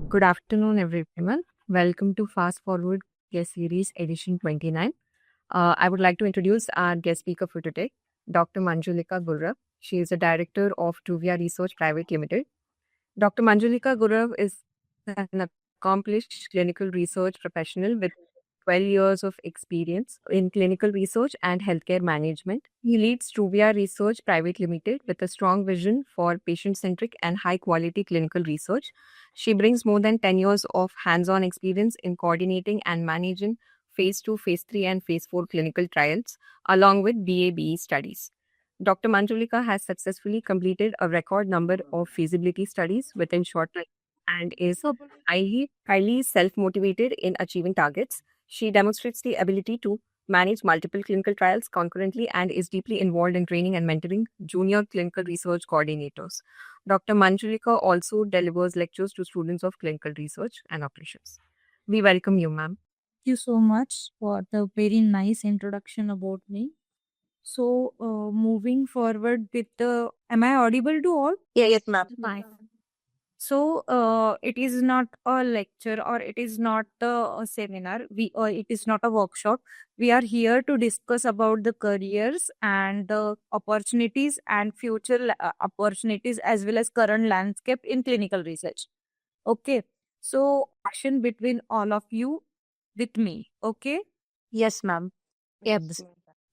Good afternoon, everyone. Welcome to Fast Forward Guest Series Edition 29. I would like to introduce our guest speaker for today, Dr. Manjulika Gurrav. She is the Director of Truvia Research Private Limited. Dr. Manjulika Gurrav is an accomplished clinical research professional with 12 years of experience in clinical research and healthcare management. He leads Truvia Research Private Limited with a strong vision for patient centric and high quality clinical research. She brings more than 10 years of hands on experience in coordinating and managing phase 2, phase 3, and phase 4 clinical trials, along with BA/BE studies. Dr. Manjulika has successfully completed a record number of feasibility studies within short time and is highly self-motivated in achieving targets. She demonstrates the ability to manage multiple clinical trials concurrently and is deeply involved in training and mentoring junior clinical research coordinators. Dr. Manjulika also delivers lectures to students of clinical research and operations. We welcome you, ma'am. You so much for the very nice introduction about me. So, moving forward with the, am I audible to all? Yes, ma'am. Fine. So, it is not a lecture or it is not a seminar. It is not a workshop. We are here to discuss about the careers and the opportunities and future opportunities as well as current landscape in clinical research. Okay. So, action between all of you with me. Okay. Yes, ma'am. Yes.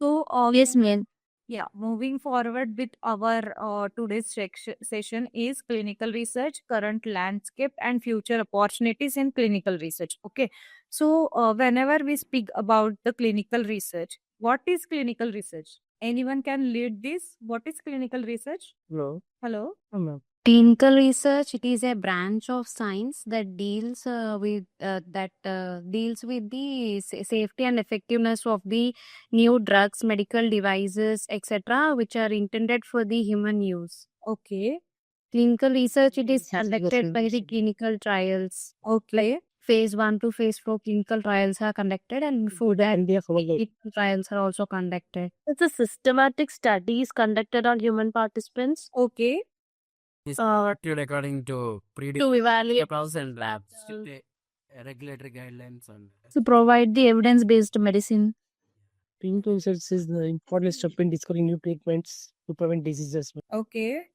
So, Yes, ma'am. yeah, moving forward with our today's session is clinical research, current landscape, and future opportunities in clinical research. Okay, so whenever we speak about the clinical research, what is clinical research? Anyone can lead this? What is clinical research? Hello. Hello. Ma'am. Clinical research, it is a branch of science that deals with the safety and effectiveness of the new drugs, medical devices, etc., which are intended for the human use. Okay. Clinical research, it is conducted by the clinical trials. Okay. Phase 1 to phase 4 clinical trials are conducted, and before that, clinical trials are also conducted. It's a systematic studies conducted on human participants. Okay. Is according to To evaluate process and labs, regulatory guidelines and to provide the evidence-based medicine. clinical research is the important step in discovering new treatments to prevent diseases. Okay.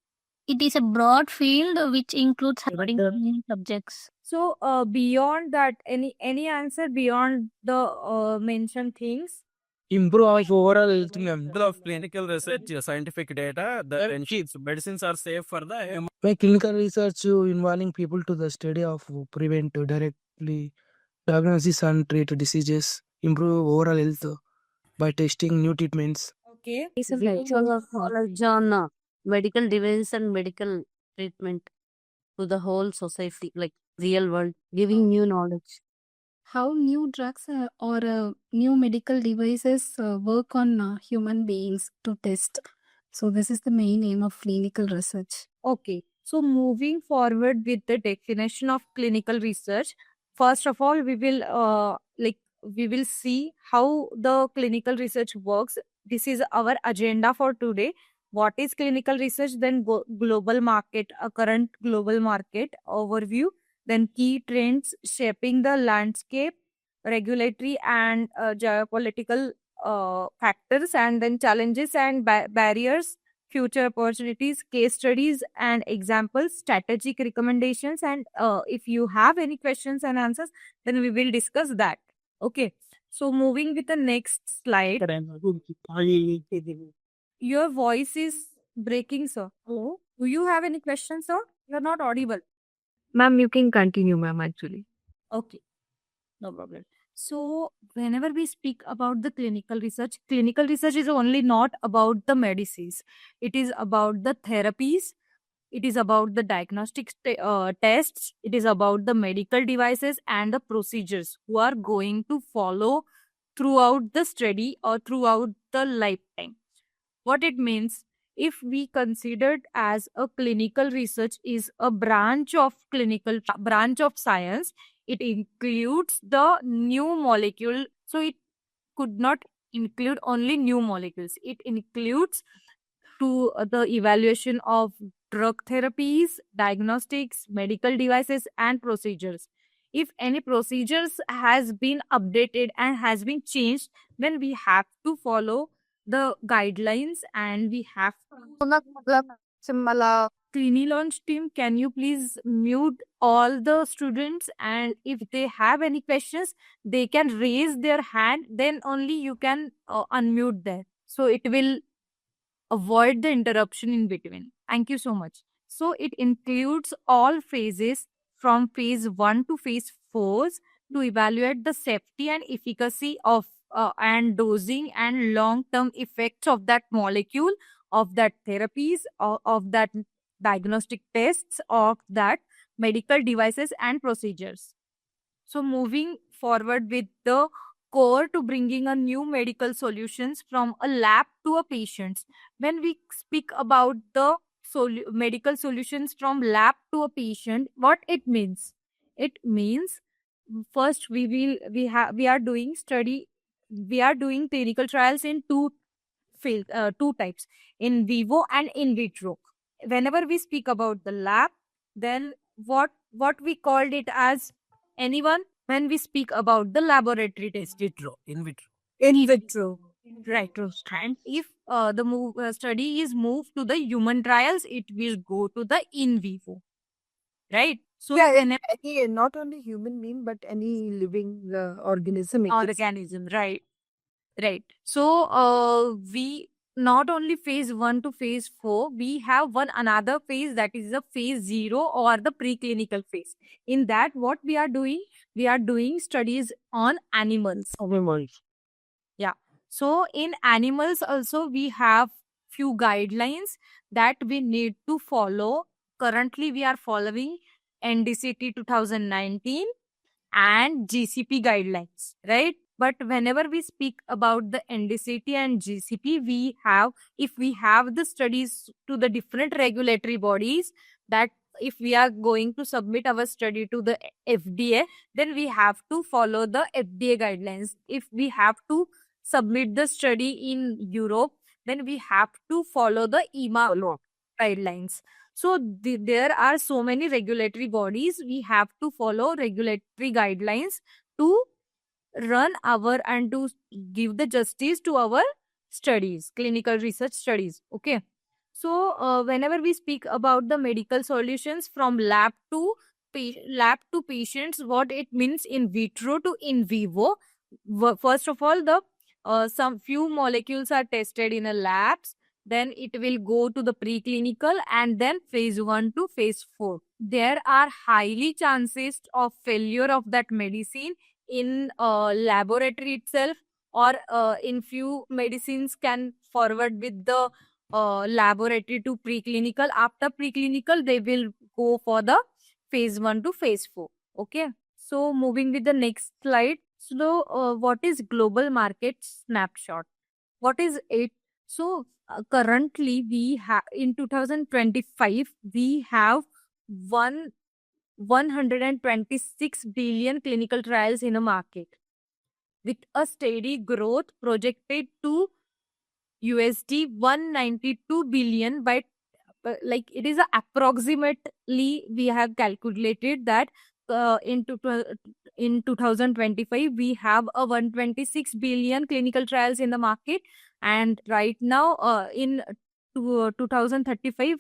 It is a broad field which includes studying many subjects. So, beyond that, any answer beyond the mentioned things? Improve our overall health in the middle of clinical research, scientific data, the ensures medicines are safe for the human. By clinical research involving people to the study of prevent directly diagnosis and treat diseases, improve overall health by testing new treatments. Okay. It's a lecture of knowledge on medical devices and medical treatment to the whole society, like real world, giving new knowledge. How new drugs or new medical devices work on human beings to test. So this is the main aim of clinical research. Okay. So moving forward with the definition of clinical research, first of all, we will see how the clinical research works. This is our agenda for today. What is clinical research? Then global market, a current global market overview. Then key trends shaping the landscape, regulatory and geopolitical factors, and then challenges and barriers, future opportunities, case studies and examples, strategic recommendations, and if you have any questions and answers, then we will discuss that. Okay. So moving with the next slide. Your voice is breaking, sir. Hello. Do you have any questions, sir? You're not audible. Ma'am, you can continue, ma'am, actually. Okay. No problem. So, whenever we speak about the clinical research is only not about the medicines. It is about the therapies. It is about the diagnostic tests. It is about the medical devices and the procedures who are going to follow throughout the study or throughout the lifetime. What it means, if we considered as a clinical research is a branch of science, it includes the new molecule. So it could not include only new molecules. It includes to the evaluation of drug therapies, diagnostics, medical devices, and procedures. If any procedures has been updated and has been changed, then we have to follow the guidelines and we have to. Clini launch team, can you please mute all the students, and if they have any questions they can raise their hand, then only you can unmute them, so it will avoid the interruption in between. Thank you so much. So it includes all phases from phase 1 to phase 4 to evaluate the safety and efficacy of and dosing and long term effects of that molecule, of that therapies, of that diagnostic tests, of that medical devices and procedures. So moving forward with the core to bringing a new medical solutions from a lab to a patient. When we speak about the medical solutions from lab to a patient, what it means? It means first we are doing study, we are doing clinical trials in two types, in vivo and in vitro. Whenever we speak about the lab, then what we called it as, anyone, when we speak about the laboratory test? In vitro. In vitro. Right. And if study is moved to the human trials, it will go to the in vivo. Right. So Not only human being, but any living organism. organism, right. Right. So we not only phase 1 to phase 4, we have one another phase, that is the phase 0 or the preclinical phase. In that, what we are doing? We are doing studies on animals. Yeah. So in animals also we have few guidelines that we need to follow. Currently we are following NDCT 2019 and GCP guidelines, right? But whenever we speak about the NDCT and GCP, if we have the studies to the different regulatory bodies, that if we are going to submit our study to the FDA, then we have to follow the FDA guidelines. If we have to submit the study in Europe, then we have to follow the EMA guidelines. So there are so many regulatory bodies. We have to follow regulatory guidelines to run our and to give the justice to our studies, clinical research studies. Okay. So whenever we speak about the medical solutions from lab to patients, what it means in vitro to in vivo. First of all, the some few molecules are tested in a labs, then it will go to the preclinical and then phase 1 to phase 4. There are highly chances of failure of that medicine in laboratory itself, or in few medicines can forward with the laboratory to preclinical. After preclinical, they will go for the phase 1 to phase 4. Okay. So moving with the next slide. So what is global market snapshot? What is it? So currently we have in 2025 we have 126 billion clinical trials in a market, with a steady growth projected to USD 192 billion by like it is approximately, we have calculated that in 2025 we have a 126 billion clinical trials in the market, and right now in 2035,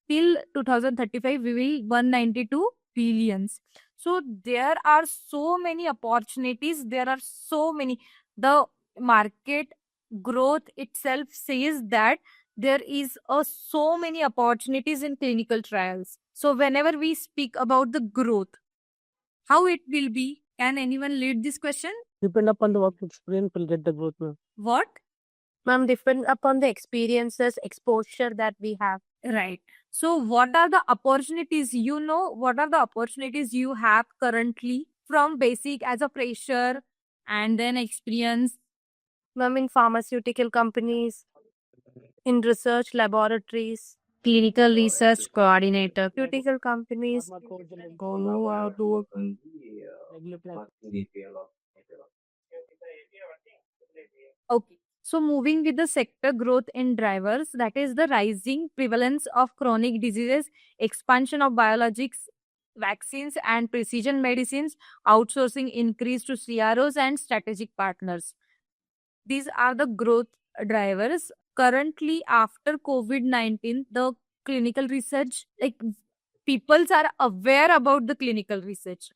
till 2035 we will 192 billions. So there are so many opportunities, there are so many, the market growth itself says that there is so many opportunities in clinical trials. So whenever we speak about the growth, how it will be? Can anyone lead this question? Depend upon the work experience, will get the growth, ma'am. What? Ma'am, depend upon the experiences, exposure that we have. Right. So what are the opportunities? You know, what are the opportunities you have currently from basic as a fresher and then experience? Ma'am, in pharmaceutical companies, in research laboratories, Clinical research coordinator. pharmaceutical companies. Go know how to work in regular plan. Okay. So moving with the sector growth in drivers, that is the rising prevalence of chronic diseases, expansion of biologics, vaccines and precision medicines, outsourcing increase to CROs and strategic partners. These are the growth drivers. Currently, after COVID-19, the clinical research, like peoples are aware about the clinical research.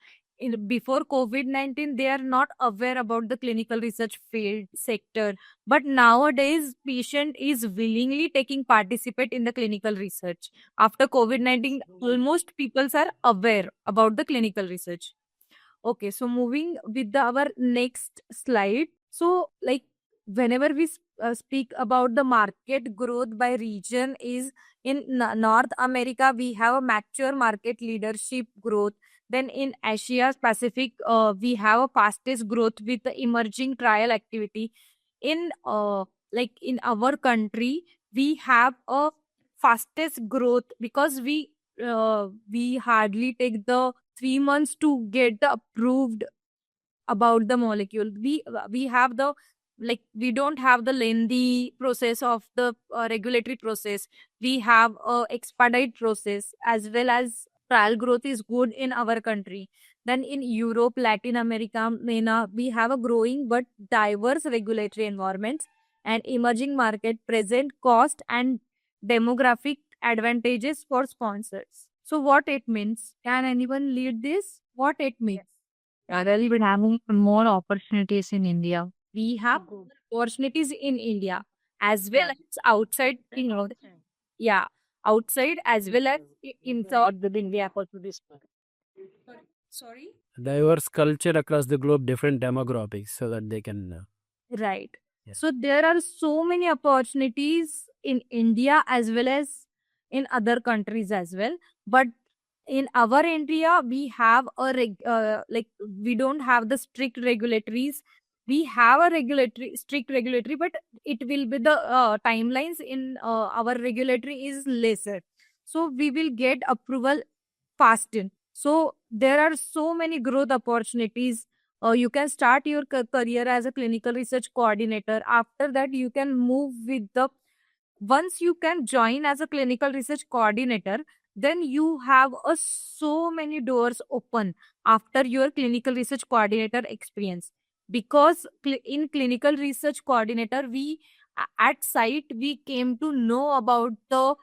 Before COVID-19, they are not aware about the clinical research field sector. But nowadays, patient is willingly taking participate in the clinical research. After COVID-19, almost peoples are aware about the clinical research. Okay, so moving with our next slide. So, like, whenever we speak about the market growth by region, is in North America, we have a mature market leadership growth. Then in Asia Pacific, we have a fastest growth with the emerging trial activity. In like in our country, we have a fastest growth because we hardly take the 3 months to get the approved about the molecule. We have the, like, we don't have the lengthy process of the regulatory process. We have a expedite process, as well as trial growth is good in our country. Then in Europe, Latin America, MENA, we have a growing but diverse regulatory environments and emerging market present cost and demographic advantages for sponsors. So what it means? Can anyone lead this? What it means? Really, we're having more opportunities in India. We have opportunities in India as well as outside, yeah, outside as well as inside the India opportunities. Sorry? Diverse culture across the globe, different demographics, so that they can. Right. Yeah. So there are so many opportunities in India as well as in other countries as well. But in our India, we have like, we don't have the strict regulatories. We have a strict regulatory, but it will be the timelines in our regulatory is lesser. So we will get approval faster. So there are so many growth opportunities. You can start your career as a clinical research coordinator. After that, you can move with the, once you can join as a clinical research coordinator, then you have so many doors open after your clinical research coordinator experience. Because in clinical research coordinator, we at site we came to know about the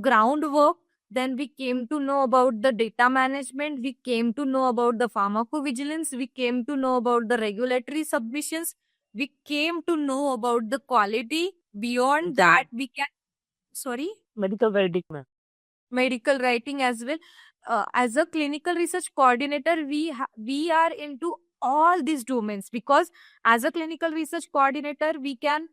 groundwork. Then we came to know about the data management. We came to know about the pharmacovigilance. We came to know about the regulatory submissions. We came to know about the quality. Beyond that, we can, sorry, Medical writing, ma'am. medical writing as well. As a clinical research coordinator, we are into all these domains, because as a clinical research coordinator, we can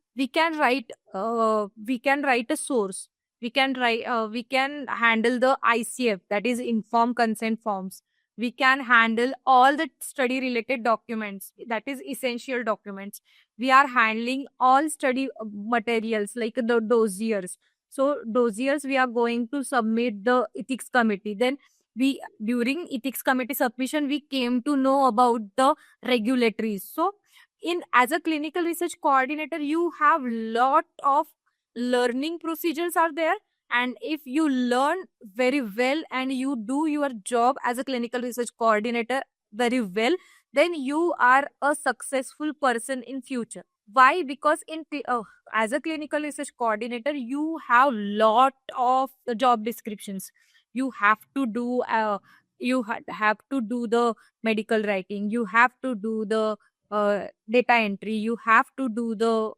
write a source. We can handle the ICF, that is informed consent forms. We can handle all the study related documents, that is essential documents. We are handling all study materials like the dossiers. So dossiers we are going to submit the ethics committee. Then we, during ethics committee submission, we came to know about the regulatories. So in, as a clinical research coordinator, you have lot of learning procedures are there. And if you learn very well and you do your job as a clinical research coordinator very well, then you are a successful person in future. Why? Because as a clinical research coordinator, you have lot of job descriptions. You have to do have to do the medical writing. You have to do the data entry. You have to do the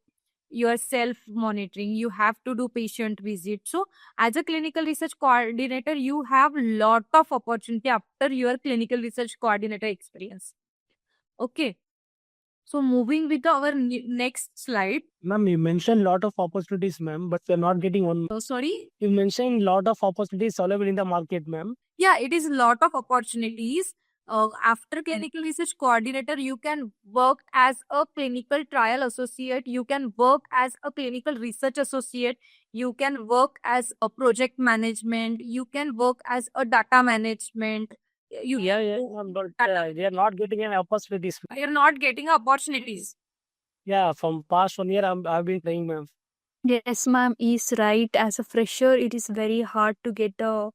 your self monitoring. You have to do patient visit. So as a clinical research coordinator, you have lot of opportunity after your clinical research coordinator experience. Okay. So moving with our next slide. Ma'am, you mentioned lot of opportunities, ma'am, but we're not getting one. Oh, sorry. You mentioned lot of opportunities available in the market, ma'am. Yeah, it is a lot of opportunities. After clinical research coordinator, you can work as a clinical trial associate. You can work as a clinical research associate. You can work as a project management. You can work as a data management. Yeah, but we are not getting any opportunities. You're not getting opportunities. Yeah, from past 1 year, I've been trying, ma'am. Yes, ma'am, is right. As a fresher, it is very hard to get a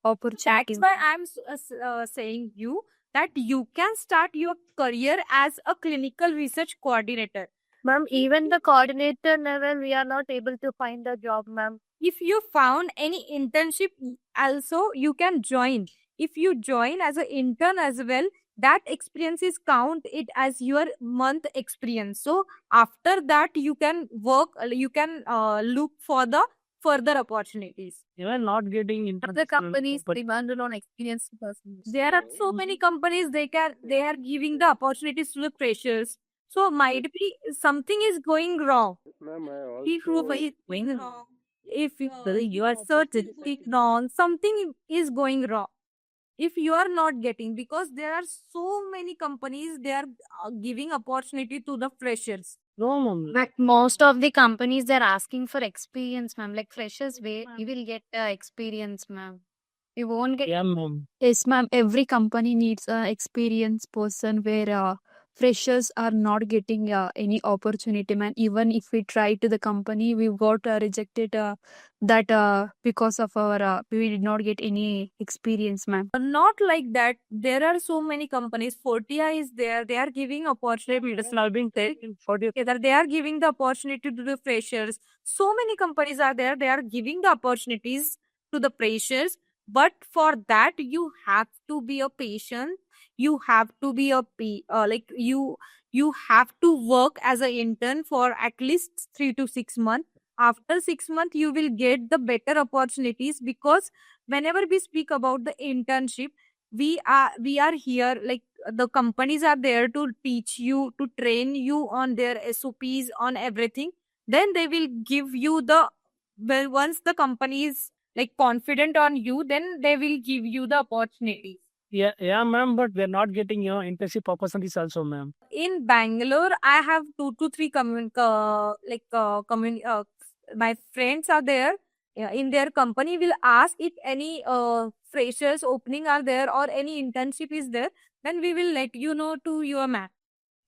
opportunity. That's why I'm saying you that you can start your career as a clinical research coordinator. Ma'am, even the coordinator level, we are not able to find a job, ma'am. If you found any internship, also you can join. If you join as an intern as well, that experience is count it as your month experience. So after that, you can work. You can look for the further opportunities. Even not getting The interest. companies demanded on experienced persons. There are so many companies they are giving the opportunities to the freshers. So might be something is going wrong. If you is going wrong, if you are certain it's wrong, something is going wrong. If you are not getting, because there are so many companies they are giving opportunity to the freshers. No, ma'am. But most of the companies they're asking for experience, ma'am. Like freshers, way you will get experience, ma'am. You won't get. Yeah, ma'am. Yes, ma'am. Every company needs a experienced person where freshers are not getting any opportunity, man. Even if we try to the company, we got rejected that because of our we did not get any experience, ma'am. Not like that. There are so many companies. Fortia is there. They are giving opportunity. Medicinal being taken for the Together, they are giving the opportunity to the freshers. So many companies are there. They are giving the opportunities to the freshers. But for that, you have to be a patient. You have to be like you have to work as an intern for at least 3 to 6 months. After 6 months, you will get the better opportunities, because whenever we speak about the internship, we are here like the companies are there to teach you, to train you on their SOPs, on everything. Then they will give you the, well, once the company is like confident on you, then they will give you the opportunity. yeah, ma'am. But we're not getting internship opportunities also, ma'am. In Bangalore, I have 2 to 3 my friends are there. Yeah, in their company will ask if any freshers opening are there or any internship is there, then we will let you know to your ma'am.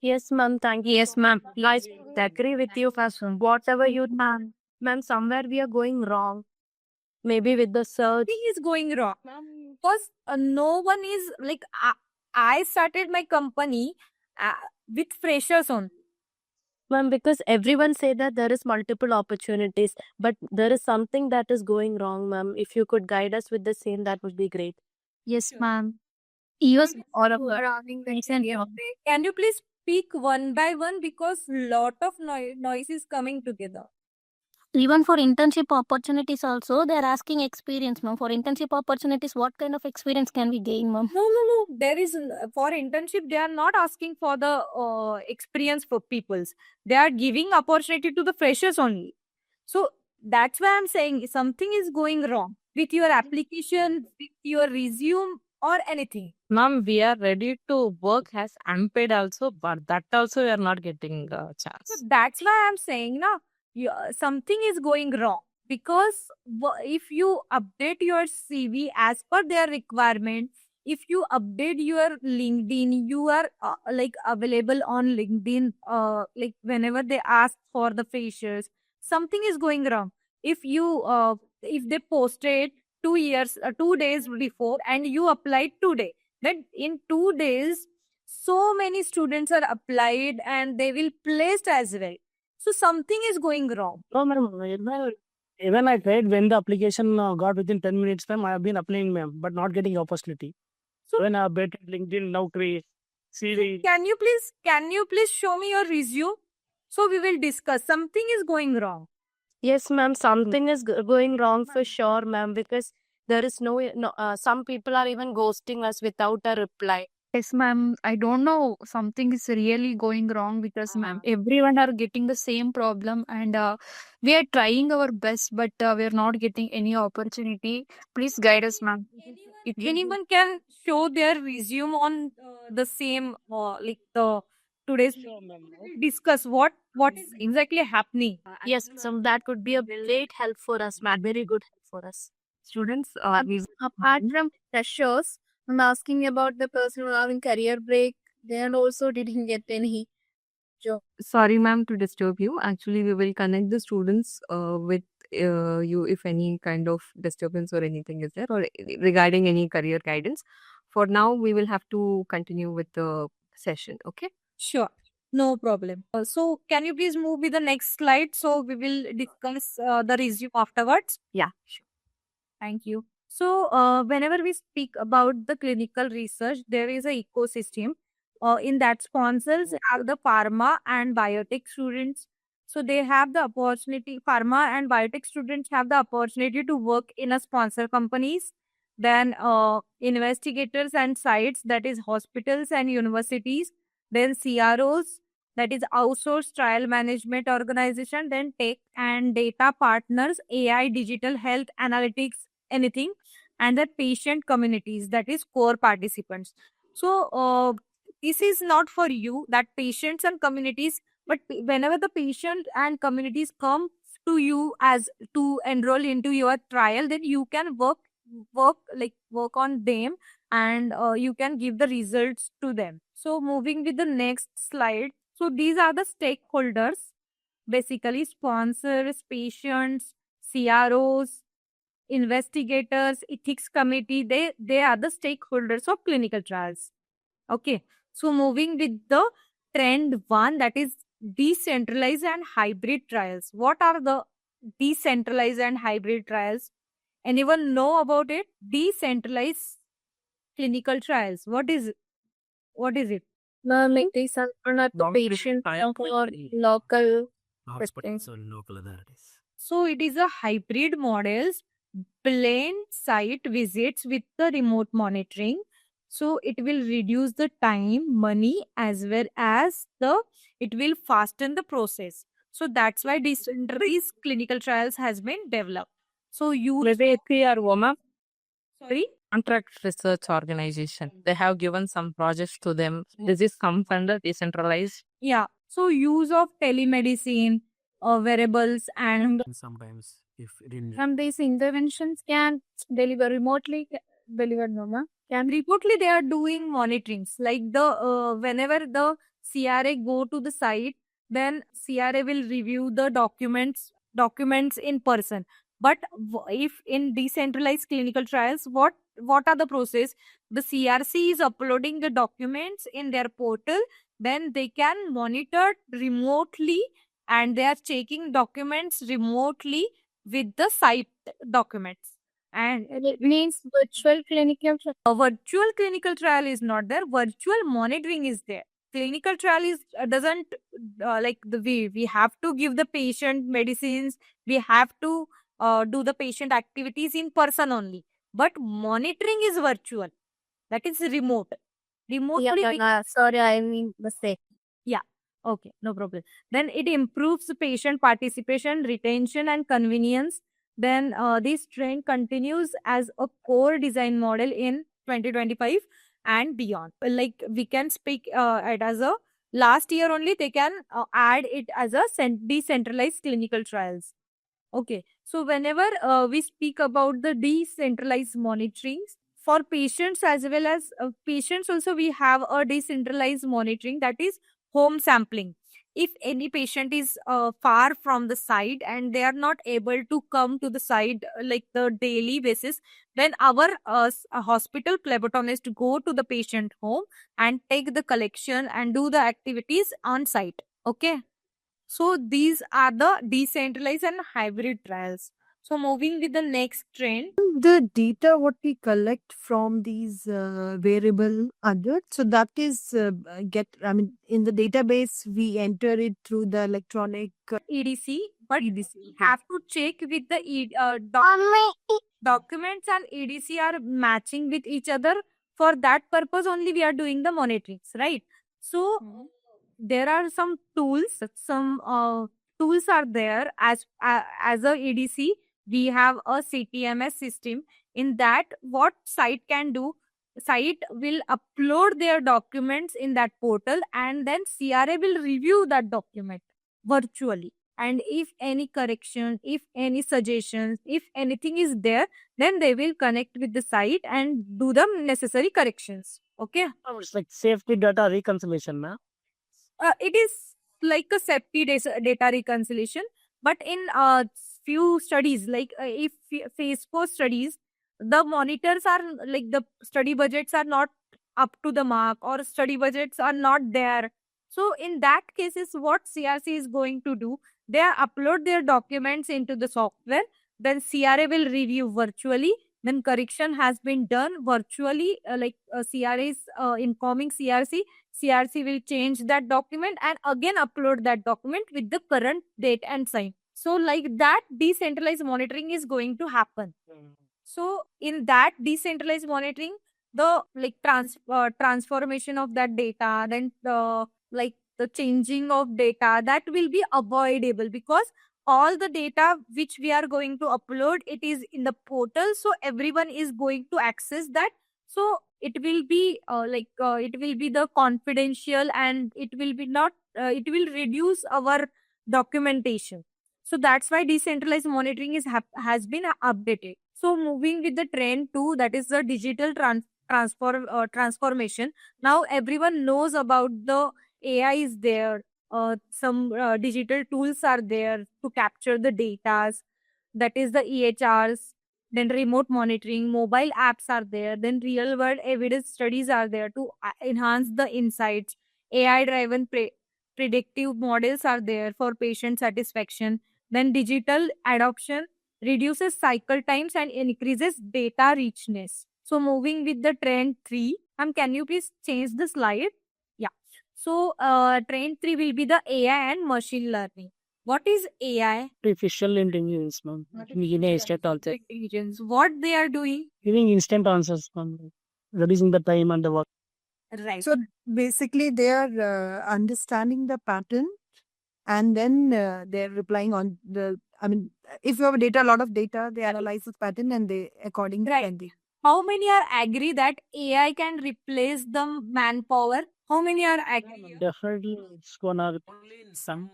Yes, ma'am. Thank you. Yes, ma'am. I agree with you, Fasun. Whatever you, ma'am, somewhere we are going wrong. Maybe with the search. Nothing is going wrong, because no one is like I started my company with freshers on. Ma'am, because everyone say that there is multiple opportunities, but there is something that is going wrong, ma'am. If you could guide us with the same, that would be great. Yes, ma'am. Yes, all of Can you please speak one by one, because lot of noise is coming together. Even for internship opportunities also, they're asking experience, ma'am. For internship opportunities, what kind of experience can we gain, ma'am? No. There is for internship, they are not asking for the experience for peoples. They are giving opportunity to the freshers only. So that's why I'm saying something is going wrong with your application, with your resume, or anything. Ma'am, we are ready to work as unpaid also, but that also we are not getting a So chance. that's why I'm saying now something is going wrong, because if you update your CV as per their requirement, if you update your LinkedIn, you are like available on LinkedIn like whenever they ask for the freshers, something is going wrong. If they posted 2 years 2 days before and you applied today, then in 2 days so many students are applied and they will placed as well. So something is going wrong. No, ma'am. Even I tried when the application got within 10 minutes, ma'am. I have been applying, ma'am, but not getting opportunity. So When I updated LinkedIn, Naukri, CV. can you please show me your resume? So we will discuss. Something is going wrong. Yes, ma'am. Something is going wrong for sure, ma'am, because there is no, some people are even ghosting us without a reply. Yes, ma'am. I don't know. Something is really going wrong because, ma'am, everyone are getting the same problem, and we are trying our best, but we are not getting any opportunity. Please guide us, ma'am. If anyone can show their resume on the same, like the today's discuss what is exactly happening. Yes, so that could be a great help for us, ma'am. Very good help for us. Students, Apart from freshers, I'm asking about the person who are having career break. They also didn't get any Sorry, ma'am, to disturb you. Actually, we will connect the students with you if any kind of disturbance or anything is there, or regarding any career guidance. For now, we will have to continue with the session. Okay. Sure. No problem. So can you please move with the next slide? So we will discuss the resume afterwards. Yeah. Sure. Thank you. So, whenever we speak about the clinical research, there is a ecosystem. In that, sponsors are the pharma and biotech students. So they have the opportunity. Pharma and biotech students have the opportunity to work in a sponsor companies. Then, investigators and sites, that is hospitals and universities. Then CROs, that is outsourced trial management organization. Then tech and data partners, AI, digital health analytics, anything, and the patient communities, that is core participants. So this is not for you, that patients and communities, but whenever the patient and communities come to you as to enroll into your trial, then you can work on them, and you can give the results to them. So moving with the next slide. So these are the stakeholders, basically sponsors, patients, CROs, investigators, ethics committee. They are the stakeholders of clinical trials. Okay. So moving with the trend one, that is decentralized and hybrid trials. What are the decentralized and hybrid trials? Anyone know about it? Decentralized clinical trials. What is it? Like these are not the patient or local Hospitals or local authorities. So it is a hybrid models, plain site visits with the remote monitoring. So it will reduce the time, money, as well as it will fasten the process. So that's why decentralized clinical trials has been developed. So you Maybe CRO, sorry. contract research organization. They have given some projects to them. This is come under decentralized. Yeah. So use of telemedicine, wearables, and Sometimes, if it didn't. from these interventions can deliver remotely delivered, no, ma'am? and remotely they are doing monitorings, like the whenever the CRA go to the site, then CRA will review the documents in person. But if in decentralized clinical trials, what are the process? The CRC is uploading the documents in their portal, then they can monitor remotely, and they are checking documents remotely with the site documents. And It means virtual clinical trial. a virtual clinical trial is not there, virtual monitoring is there. Clinical trial is doesn't like the we have to give the patient medicines, we have to do the patient activities in person only, but monitoring is virtual, that is remote. Remotely Sorry, I mean mistake. Okay, no problem. Then it improves the patient participation, retention, and convenience. Then this trend continues as a core design model in 2025 and beyond. Like we can speak it as a last year only, they can add it as a decentralized clinical trials. Okay, so whenever we speak about the decentralized monitoring for patients as well as patients, also we have a decentralized monitoring, that is home sampling. If any patient is far from the site and they are not able to come to the site like the daily basis, then our hospital phlebotomist go to the patient home and take the collection and do the activities on site. Okay. So these are the decentralized and hybrid trials. So moving with the next trend. The data what we collect from these variable alerts, so that is in the database we enter it through the electronic EDC, but EDC. have to check with the documents and EDC are matching with each other. For that purpose only we are doing the monitorings, right? So there are some tools, tools are there as a EDC. We have a CTMS system. In that, what site can do, site will upload their documents in that portal, and then CRA will review that document virtually. And if any correction, if any suggestions, if anything is there, then they will connect with the site and do the necessary corrections. Okay. It's like safety data reconciliation, ma'am. It is like a SEPI data reconciliation. But in few studies, like if phase 4 studies, the monitors are like the study budgets are not up to the mark, or study budgets are not there. So in that cases, what CRC is going to do, they upload their documents into the software, then CRA will review virtually, then correction has been done virtually, CRA is informing CRC will change that document and again upload that document with the current date and sign. So like that, decentralized monitoring is going to happen. So in that decentralized monitoring, the like transformation of that data, then the changing of data, that will be avoidable, because all the data which we are going to upload, it is in the portal, so everyone is going to access that. So it will be it will be the confidential, and it will be not it will reduce our documentation. So that's why decentralized monitoring has been updated. So moving with the trend 2, that is the digital transformation. Now everyone knows about the AI is there. Some digital tools are there to capture the data. That is the EHRs. Then remote monitoring, mobile apps are there. Then real world evidence studies are there to enhance the insights. AI driven predictive models are there for patient satisfaction. Then digital adoption reduces cycle times and increases data richness. So moving with the trend 3, can you please change the slide? Yeah. So trend 3 will be the AI and machine learning. What is AI? Artificial intelligence, ma'am. Intelligence. What they are doing? Giving instant answers, ma'am. Reducing the time and the work. Right. So basically, they are understanding the pattern, and then they're replying on the. I mean, if you have a lot of data, they analyze the pattern and they accordingly. Right. How many are agree that AI can replace the manpower? How many are agree? Definitely, it's gonna. Only in some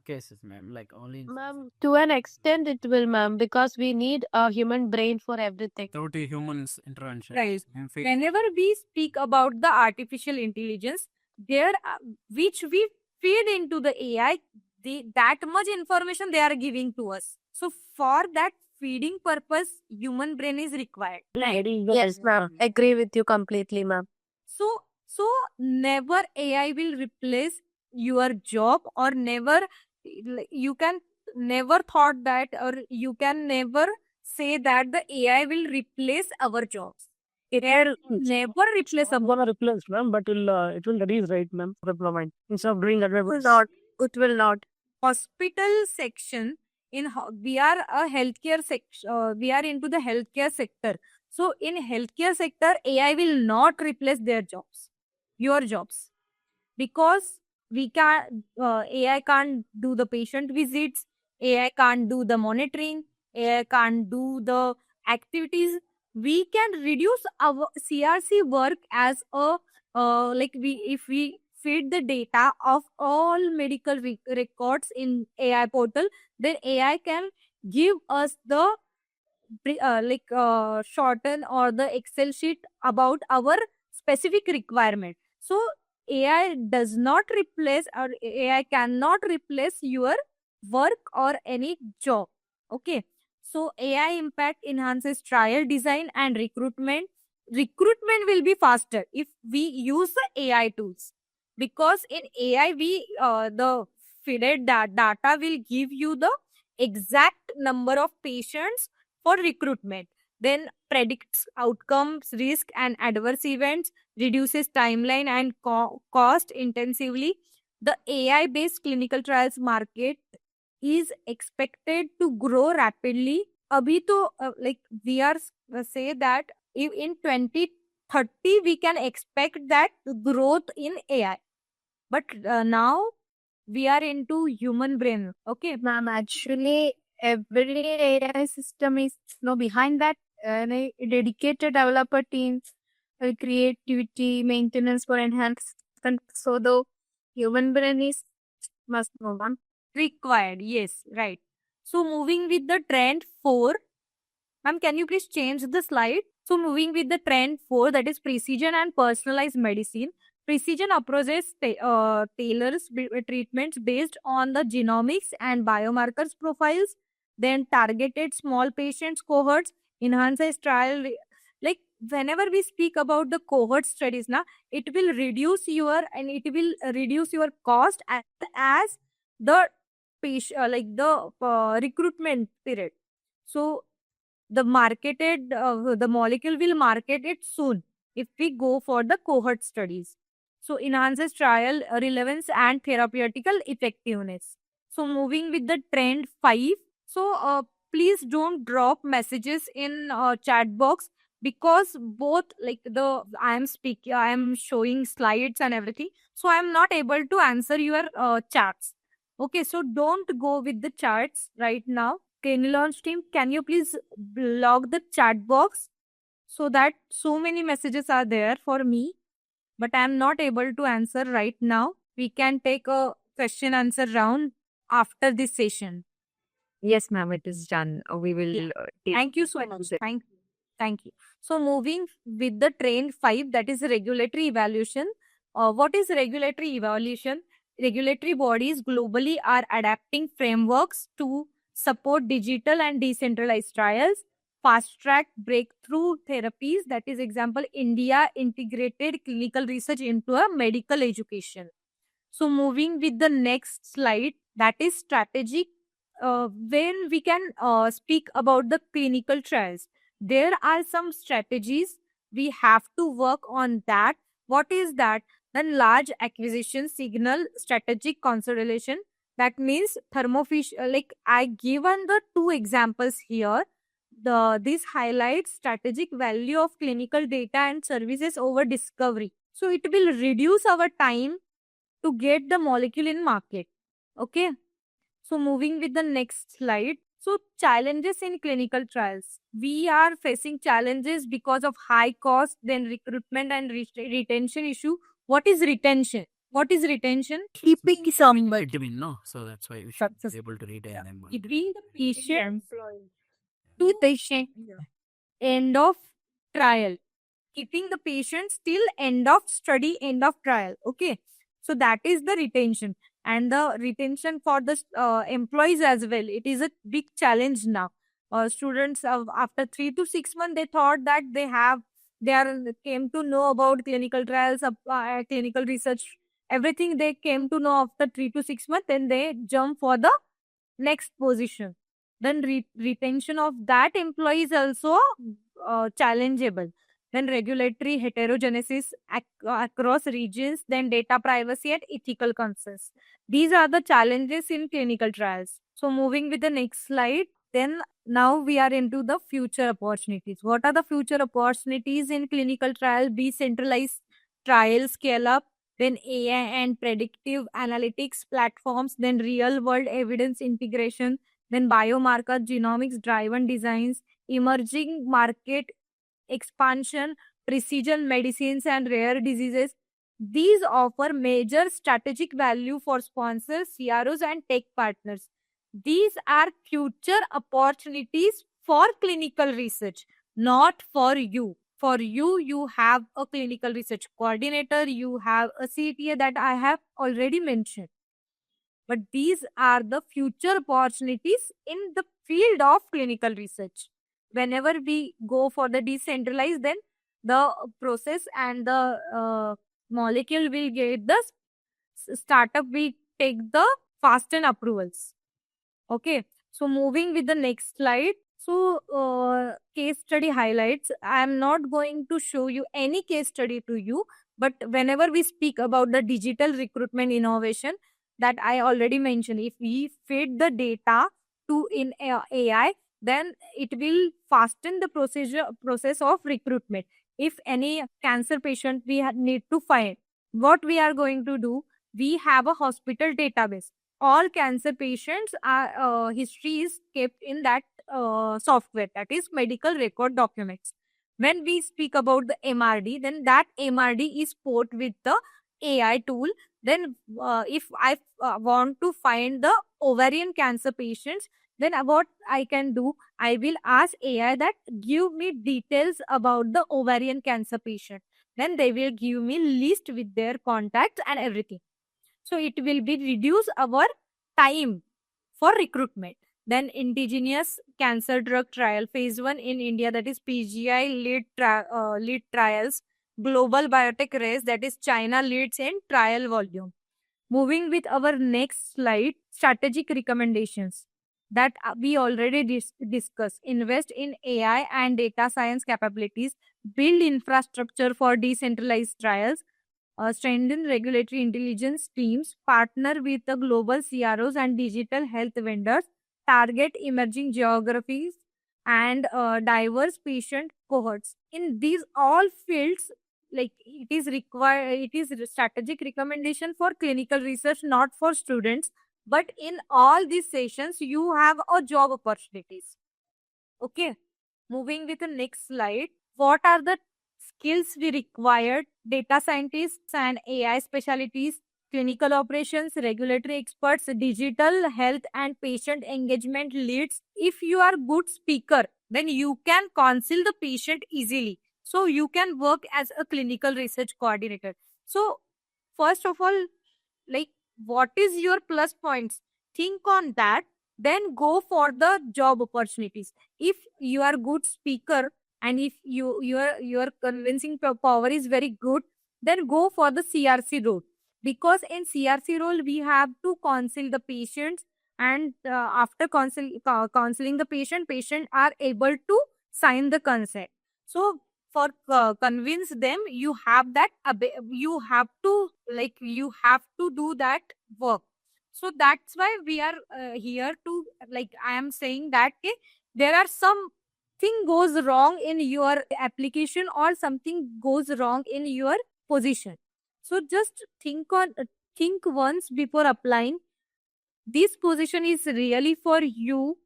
cases, ma'am. Like only in Ma'am, to an extent it will, ma'am, because we need a human brain for everything. without a human's intervention. Right. And fa- Whenever we speak about the artificial intelligence, there which we feed into the AI, that much information they are giving to us. So for that feeding purpose, human brain is required. Yes, ma'am. Agree with you completely, ma'am. So never AI will replace your job, or never you can never thought that, or you can never say that the AI will replace our jobs. It will never replace I'm our gonna replace, ma'am, but it will reduce, right, ma'am, employment instead of doing that. It will not. It will not. hospital section. We are a healthcare section. We are into the healthcare sector. So in healthcare sector, AI will not replace their jobs, your jobs, because AI can't do the patient visits, AI can't do the monitoring, AI can't do the activities. We can reduce our CRC work as a if we feed the data of all medical records in AI portal, then AI can give us the shorten or the Excel sheet about our specific requirement. So AI does not replace, or AI cannot replace your work or any job. Okay. So AI impact enhances trial design and recruitment. Recruitment will be faster if we use the AI tools, because in AI the fed data will give you the exact number of patients for recruitment, then predicts outcomes, risk, and adverse events, reduces timeline and cost intensively. The AI based clinical trials market is expected to grow rapidly. Abhi to we are say that if in 2030 we can expect that growth in AI, but now we are into human brain. Okay, Ma'am, actually, every AI system is behind that a dedicated developer teams, creativity, maintenance for enhancement. So the human brain is must move on. required. Yes, right. So moving with the trend 4, ma'am, can you please change the slide? So moving with the trend 4, that is precision and personalized medicine. Precision approaches tailors treatments based on the genomics and biomarkers profiles, then targeted small patients cohorts, enhances trial. Like whenever we speak about the cohort studies, it will reduce your cost as the patient, like the recruitment period. So the molecule will market it soon if we go for the cohort studies. So enhances trial relevance and therapeutical effectiveness. So moving with the trend 5. So please don't drop messages in chat box, because both like I am showing slides and everything, so I am not able to answer your chats. Okay, so don't go with the chats right now. Can launch team, can you please block the chat box, so that so many messages are there for me, but I am not able to answer right now. We can take a question answer round after this session. Yes, ma'am, it is done. We will Yeah. take Thank you so much. Thank you. So moving with the trend 5, that is regulatory evaluation. What is regulatory evaluation? Regulatory bodies globally are adapting frameworks to support digital and decentralized trials, fast track breakthrough therapies. That is example, India integrated clinical research into a medical education. So moving with the next slide, that is strategic. When we can speak about the clinical trials, there are some strategies we have to work on that. What is that? Then large acquisition signal strategic consideration. That means thermofish. Like I given the 2 examples here. This highlights strategic value of clinical data and services over discovery. So it will reduce our time to get the molecule in market. Okay. So moving with the next slide. So challenges in clinical trials. We are facing challenges because of high cost, then recruitment and retention issue. What is retention? What is retention? Keeping somebody. Vitamin, no? So that's why we should be able to retain them. Between the patient to patient end of trial. Keeping the patient till end of study, end of trial. Okay. So that is the retention. And the retention for the employees as well. It is a big challenge now. Students after 3 to 6 months, they thought that came to know about clinical trials, clinical research, everything they came to know after 3 to 6 months, then they jump for the next position. Then retention of that employee is also challengeable. Then regulatory heterogenesis across regions, then data privacy and ethical concerns. These are the challenges in clinical trials. So moving with the next slide, then now we are into the future opportunities. What are the future opportunities in clinical trial? Decentralized trial scale up, then AI and predictive analytics platforms, then real world evidence integration, then biomarker genomics driven designs, emerging market expansion, precision medicines, and rare diseases. These offer major strategic value for sponsors, CROs, and tech partners. These are future opportunities for clinical research, not for you. For you, you have a clinical research coordinator, you have a CTA that I have already mentioned. But these are the future opportunities in the field of clinical research. Whenever we go for the decentralized, then the process and the molecule will get the startup will take the faster approvals. Okay, so moving with the next slide. So case study highlights. I am not going to show you any case study to you, but whenever we speak about the digital recruitment innovation that I already mentioned, if we feed the data to in AI, then it will fasten the process of recruitment. If any cancer patient we need to find, what we are going to do, we have a hospital database. All cancer patients are history is kept in that software, that is medical record documents. When we speak about the MRD, then that MRD is put with the AI tool. Then if I want to find the ovarian cancer patients, then what I can do, I will ask AI that give me details about the ovarian cancer patient. Then they will give me list with their contacts and everything. So it will be reduce our time for recruitment. Then indigenous cancer drug trial phase 1 in India, that is PGI lead trials. Global biotech race, that is China leads in trial volume. Moving with our next slide, strategic recommendations that we already discussed. Invest in AI and data science capabilities, build infrastructure for decentralized trials, strengthen regulatory intelligence teams, partner with the global CROs and digital health vendors, target emerging geographies and diverse patient cohorts. In these all fields, like it is required, it is strategic recommendation for clinical research, not for students. But in all these sessions, you have a job opportunities. Okay. Moving with the next slide. What are the skills we required? Data scientists and AI specialties, clinical operations, regulatory experts, digital health and patient engagement leads. If you are good speaker, then you can counsel the patient easily. So you can work as a clinical research coordinator. So first of all, like what is your plus points? Think on that, then go for the job opportunities. If you are good speaker and if your convincing power is very good, then go for the CRC role, because in CRC role we have to counsel the patients, and after counseling the patient are able to sign the consent. So for convince them, you have that you have to do that work. So that's why we are here to, like I am saying that there are something goes wrong in your application or something goes wrong in your position. So just think once before applying. This position is really for you,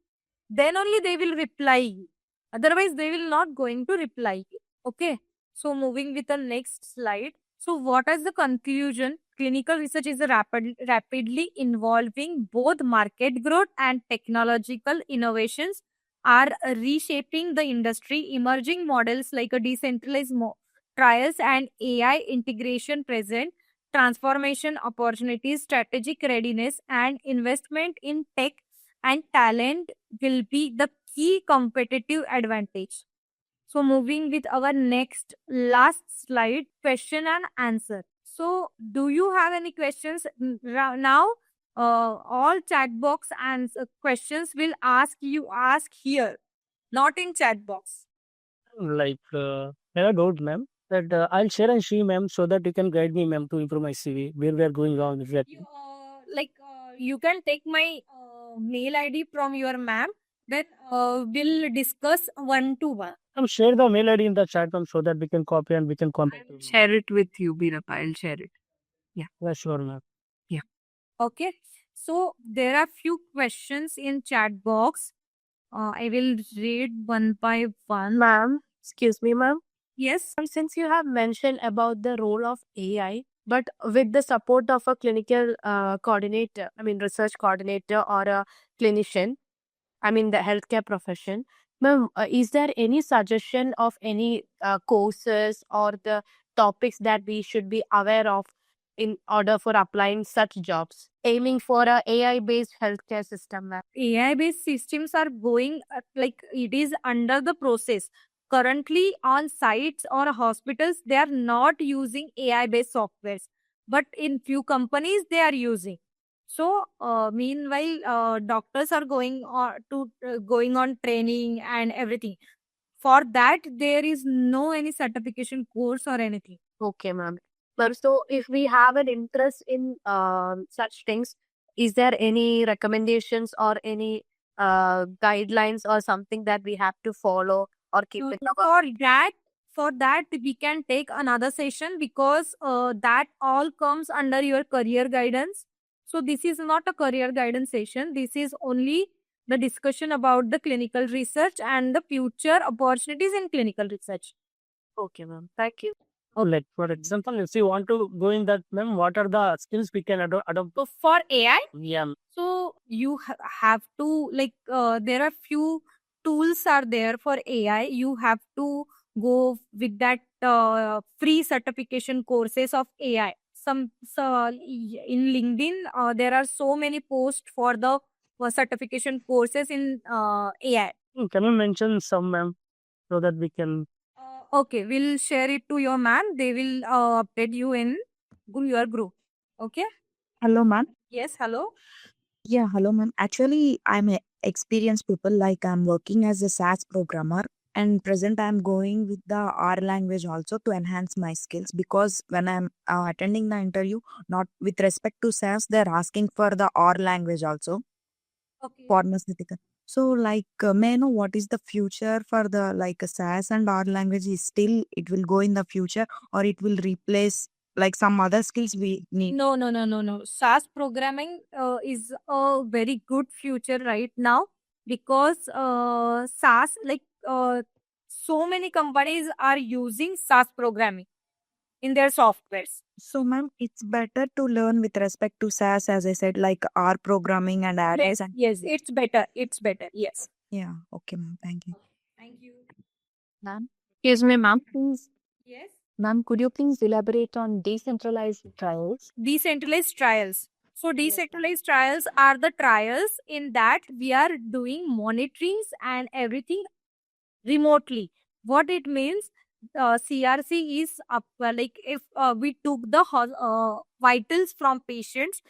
then only they will reply you. Otherwise they will not going to reply you. Okay. So moving with the next slide. So what is the conclusion? Clinical research is a rapidly evolving. Both market growth and technological innovations are reshaping the industry. Emerging models like a decentralized trials and AI integration present transformation opportunities. Strategic readiness and investment in tech and talent will be the key competitive advantage. So moving with our next last slide, question and answer. So do you have any questions now? All chat box and questions will ask here, not in chat box. Like, I have a doubt, ma'am, that I'll share and see, ma'am, so that you can guide me, ma'am, to improve my CV, where we are going wrong exactly. You can take my mail ID from your ma'am. Then we'll discuss one to one. Share the mail ID in the chat, ma'am, so that we can copy and we can contact you. Share it with you, Birapa. I'll share it. Yeah, sure, ma'am. Okay. So there are few questions in chat box. I will read one by one. Ma'am, excuse me, ma'am. Yes. Since you have mentioned about the role of AI, but with the support of a clinical coordinator, I mean, research coordinator or a clinician, I mean, the healthcare profession, ma'am, is there any suggestion of any courses or the topics that we should be aware of in order for applying such jobs, aiming for a AI-based healthcare system, ma'am? AI-based systems are going like it is under the process. Currently, on sites or hospitals, they are not using AI-based softwares, but in few companies they are using. So, meanwhile, doctors are going on training and everything. For that, there is no any certification course or anything. Okay, ma'am. But so if we have an interest in such things, is there any recommendations or any guidelines or something that we have to follow or keep it? For that we can take another session, because that all comes under your career guidance. So this is not a career guidance session. This is only the discussion about the clinical research and the future opportunities in clinical research. Okay, ma'am. Thank you. Oh, like for example, if you want to go in that, ma'am, what are the skills we can adopt? So for AI, Yeah. so you have to there are few tools are there for AI. You have to go with that free certification courses of AI. In LinkedIn, there are so many posts for the certification courses in AI. Can you mention some, ma'am, so that we can? Okay, we'll share it to your man. They will update you in your group. Okay. Hello, ma'am. Yes. Hello. Yeah, hello, ma'am. Actually, I'm a experienced people. Like I'm working as a SaaS programmer, and present I'm going with the R language also to enhance my skills. Because when I'm attending the interview, not with respect to SaaS, they're asking for the R language also, Okay. pharmaceutical. So, like, may I know what is the future for the like SaaS and R language? Is still it will go in the future, or it will replace like some other skills we need? No. SaaS programming is a very good future right now because SaaS, so many companies are using SaaS programming in their softwares. So, ma'am, it's better to learn with respect to SaaS, as I said, like R programming and add-ons. Yes, it's better. It's better. Yes. Yeah, okay, ma'am. Thank you. Thank you. Ma'am. Excuse me, ma'am. Please. Yes. Ma'am, could you please elaborate on decentralized trials? Decentralized trials. So decentralized trials are the trials in that we are doing monitorings and everything remotely. What it means, CRC is up, like if we took the vitals from patients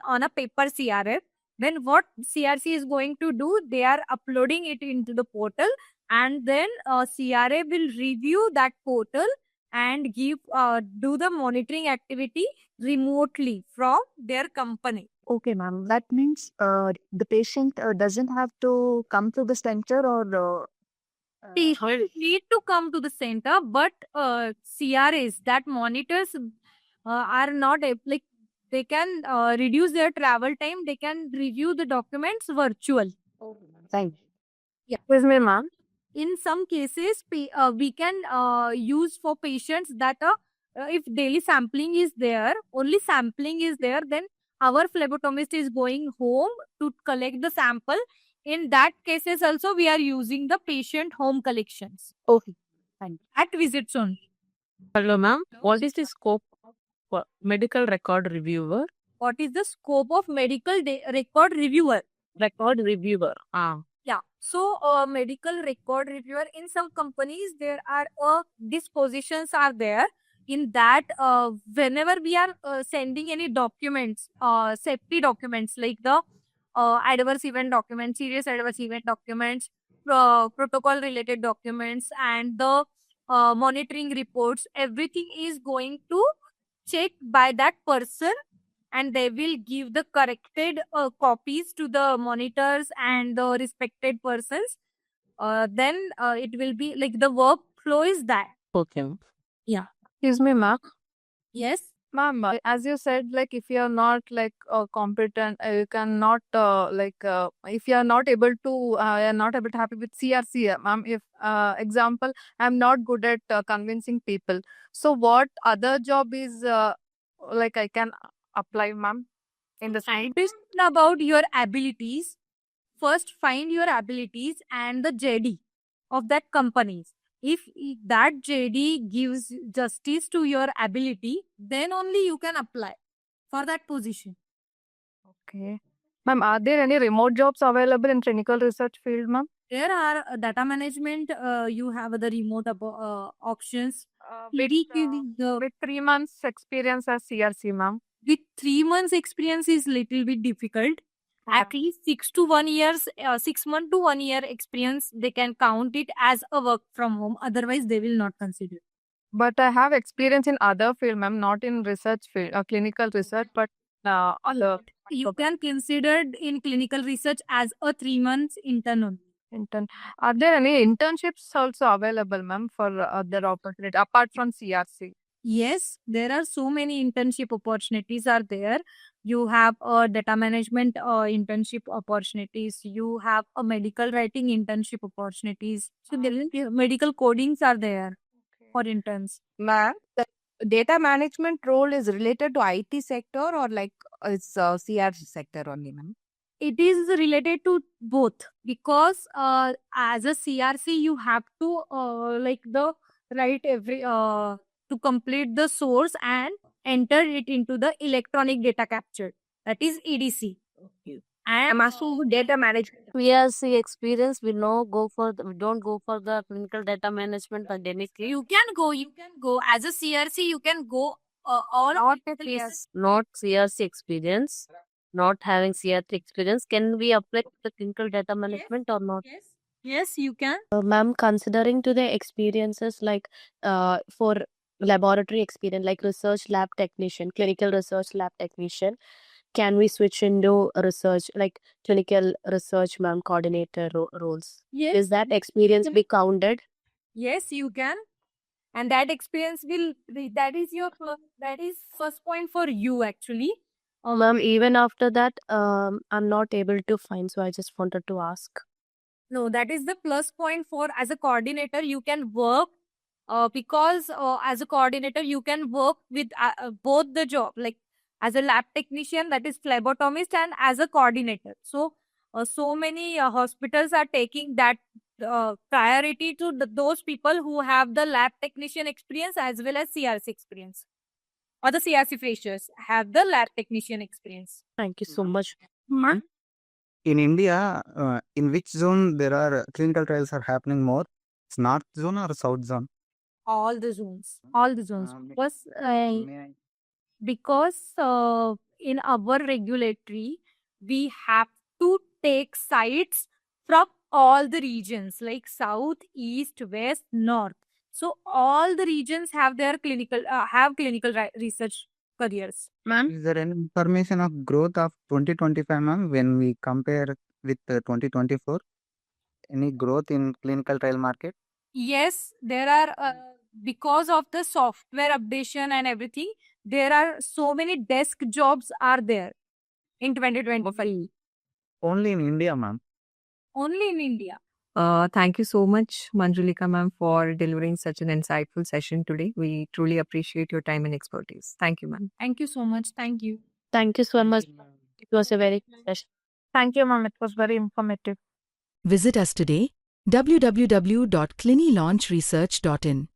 on a paper CRF, then what CRC is going to do, they are uploading it into the portal, and then CRA will review that portal and give do the monitoring activity remotely from their company. Okay, ma'am. That means the patient doesn't have to come to the center or Patients need to come to the center, but CRAs that monitors are not like they can reduce their travel time. They can review the documents virtual. Thank you. Yeah. Excuse me, ma'am. In some cases, we can use for patients that if daily sampling is there, only sampling is there, then our phlebotomist is going home to collect the sample. In that cases also, we are using the patient home collections. Okay. Thank you. At visits only. Hello, ma'am. What is the scope for medical record reviewer? What is the scope of medical record reviewer? Record reviewer. Yeah. So, medical record reviewer in some companies, there are these positions are there. In that, whenever we are sending any documents, safety documents like the adverse event documents, serious adverse event documents, protocol related documents, and the monitoring reports, everything is going to check by that person, and they will give the corrected copies to the monitors and the respected persons. Then it will be like the workflow is that. Okay. Yeah. Excuse me, ma'am. Yes. Ma'am, as you said, like if you are not like competent, you cannot if you are not able to, you're not able to happy with CRC, ma'am. If example, I'm not good at convincing people. So what other job is like I can apply, ma'am? In the Scientist about your abilities. First, find your abilities and the JD of that company. If that JD gives justice to your ability, then only you can apply for that position. Okay. Ma'am, are there any remote jobs available in clinical research field, ma'am? There are data management. You have the remote options. With 3 months experience as CRC, ma'am. With 3 months experience is little bit difficult. At least 6 to 1 years, 6 month to 1 year experience, they can count it as a work from home. Otherwise, they will not consider. But I have experience in other field, ma'am, not in research field, clinical research, but other. You can consider in clinical research as a 3 months intern. Are there any internships also available, ma'am, for other opportunity apart from CRC? Yes, there are so many internship opportunities are there. You have a data management internship opportunities. You have a medical writing internship opportunities. So there is medical codings are there for interns. Ma'am, the data management role is related to IT sector or like it's CRC sector only, ma'am? It is related to both because as a CRC you have to write every to complete the source and enter it into the electronic data capture, that is EDC. And I'm asking data management. VRC experience, we don't go for the clinical data management academically. you can go as a CRC, you can go all Not clinical CRC, not CRC experience, not having CRC experience. Can we apply the clinical data management or not? Yes, you can. Ma'am, considering to the experiences like for laboratory experience like research lab technician, clinical research lab technician, can we switch into research like clinical research ma'am coordinator roles? Yes. Is that experience be counted? Yes, you can. And that experience that is first point for you actually. Ma'am, even after that, I'm not able to find, so I just wanted to ask. No, that is the plus point for as a coordinator you can work because as a coordinator you can work with both the job, like as a lab technician, that is phlebotomist, and as a coordinator. So so many hospitals are taking that priority to those people who have the lab technician experience as well as CRC experience, or the CRC freshers have the lab technician experience. Thank you so much. In India, in which zone there are clinical trials are happening more? It's north zone or south zone? All the zones. Because May I- because in our regulatory we have to take sites from all the regions like south, east, west, north. So all the regions have their clinical research careers. Is there any information of growth of 2025, ma'am, when we compare with 2024? Any growth in clinical trial market? Yes, there are because of the software updation and everything, there are so many desk jobs are there in 2025. Only in India, ma'am. Only in India. Thank you so much, Manjulika ma'am, for delivering such an insightful session today. We truly appreciate your time and expertise. Thank you, ma'am. Thank you so much. Thank you. Thank you so much. It was a very good session. Thank you, ma'am. It was very informative. Visit us today, www.clinilaunchresearch.in.